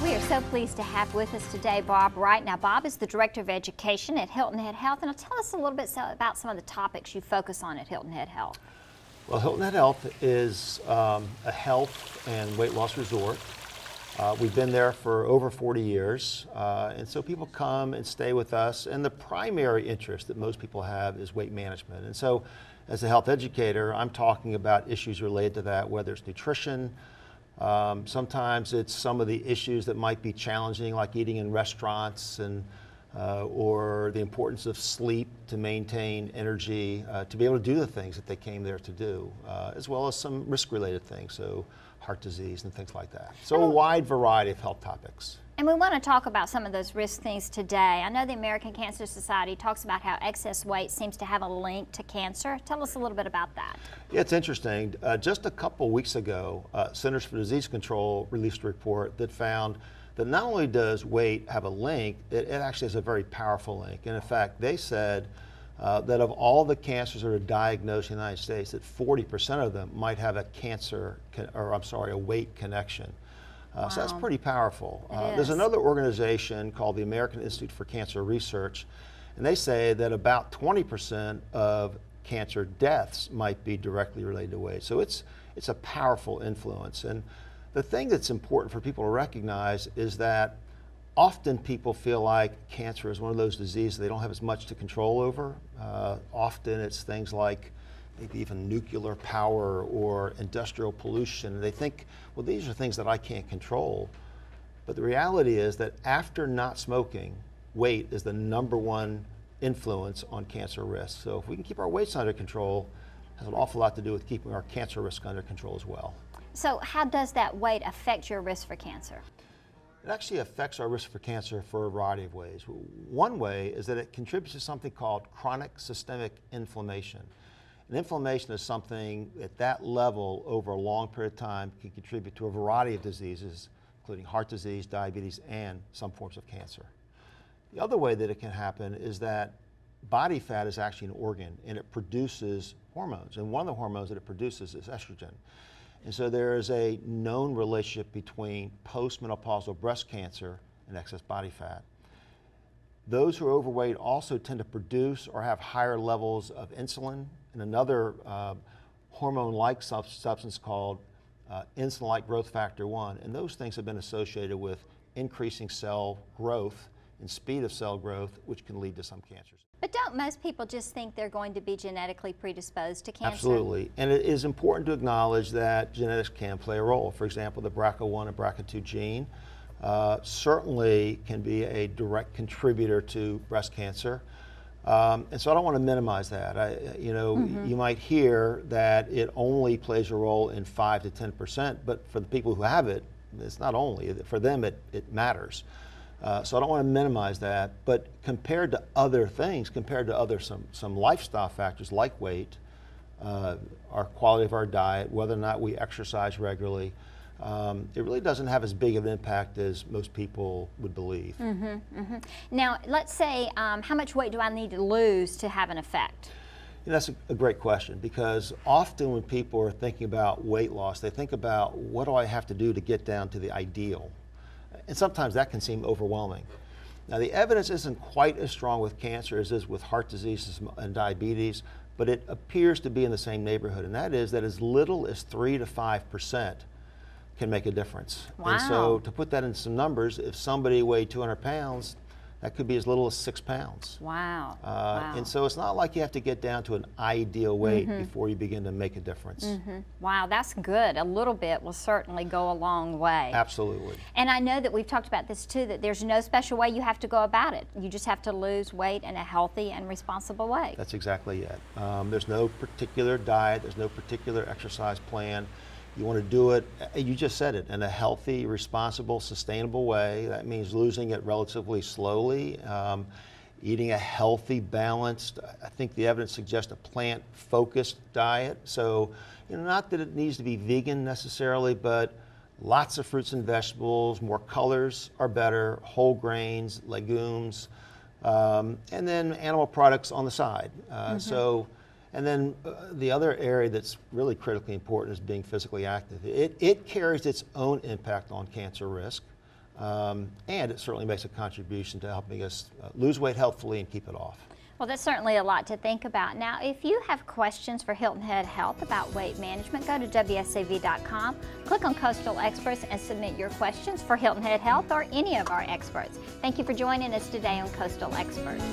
We are so pleased to have with us today Bob Wright. Now, Bob is the Director of Education at Hilton Head Health, and tell us a little bit about some of the topics you focus on at Hilton Head Health. Well, Hilton Head Health is a health and weight loss resort. We've been there for over 40 years, and so people come and stay with us, and the primary interest that most people have is weight management. And so, as a health educator, I'm talking about issues related to that, whether it's nutrition. Sometimes it's some of the issues that might be challenging, like eating in restaurants, and or the importance of sleep to maintain energy, to be able to do the things that they came there to do, as well as some risk-related things, so heart disease and things like that. So a wide variety of health topics. And we want to talk about some of those risk things today. I know the American Cancer Society talks about how excess weight seems to have a link to cancer. Tell us a little bit about that. Yeah, it's interesting. Just a couple weeks ago, Centers for Disease Control released a report that found that not only does weight have a link, it actually has a very powerful link. And in fact, they said that of all the cancers that are diagnosed in the United States, that 40% of them might have a a weight connection. Wow. So that's pretty powerful. is. There's another organization called the American Institute for Cancer Research, and they say that about 20% of cancer deaths might be directly related to weight. So it's a powerful influence. And the thing that's important for people to recognize is that often people feel like cancer is one of those diseases they don't have as much to control over. Often it's things like maybe even nuclear power or industrial pollution. They think, well, these are things that I can't control. But the reality is that after not smoking, weight is the #1 influence on cancer risk. So if we can keep our weights under control, it has an awful lot to do with keeping our cancer risk under control as well. So how does that weight affect your risk for cancer? It actually affects our risk for cancer for a variety of ways. One way is that it contributes to something called chronic systemic inflammation. And inflammation is something at that level over a long period of time can contribute to a variety of diseases, including heart disease, diabetes, and some forms of cancer. The other way that it can happen is that body fat is actually an organ, and it produces hormones. And one of the hormones that it produces is estrogen. And so there is a known relationship between postmenopausal breast cancer and excess body fat. Those who are overweight also tend to produce or have higher levels of insulin and another hormone-like substance called insulin-like growth factor 1. And those things have been associated with increasing cell growth and speed of cell growth, which can lead to some cancers. But don't most people just think they're going to be genetically predisposed to cancer? Absolutely. And it is important to acknowledge that genetics can play a role. For example, the BRCA1 and BRCA2 gene certainly can be a direct contributor to breast cancer. And so I don't want to minimize that. You might hear that it only plays a role in 5 to 10%, but for the people who have it, it's not only. For them, it matters. So I don't want to minimize that, but compared to other things, compared to other some lifestyle factors like weight, our quality of our diet, whether or not we exercise regularly, it really doesn't have as big of an impact as most people would believe. Now, let's say, how much weight do I need to lose to have an effect? That's a great question, because often when people are thinking about weight loss, they think about what do I have to do to get down to the ideal? And sometimes that can seem overwhelming. Now, the evidence isn't quite as strong with cancer as is with heart disease and diabetes, but it appears to be in the same neighborhood, and that is that as little as 3 to 5% can make a difference. Wow. And so to put that in some numbers, if somebody weighed 200 pounds, that could be as little as 6 pounds. Wow. And so it's not like you have to get down to an ideal weight before you begin to make a difference. Wow, that's good. A little bit will certainly go a long way. Absolutely. And I know that we've talked about this too, that there's no special way you have to go about it. You just have to lose weight in a healthy and responsible way. That's exactly it. There's no particular diet, there's no particular exercise plan. You want to do it, you just said it, in a healthy, responsible, sustainable way. That means losing it relatively slowly, eating a healthy, balanced, I think the evidence suggests a plant-focused diet. So, not that it needs to be vegan necessarily, but lots of fruits and vegetables, more colors are better, whole grains, legumes, and then animal products on the side. And then the other area that's really critically important is being physically active. It carries its own impact on cancer risk. And it certainly makes a contribution to helping us lose weight healthfully and keep it off. Well, that's certainly a lot to think about. Now, if you have questions for Hilton Head Health about weight management, go to WSAV.com, click on Coastal Experts, and submit your questions for Hilton Head Health or any of our experts. Thank you for joining us today on Coastal Experts.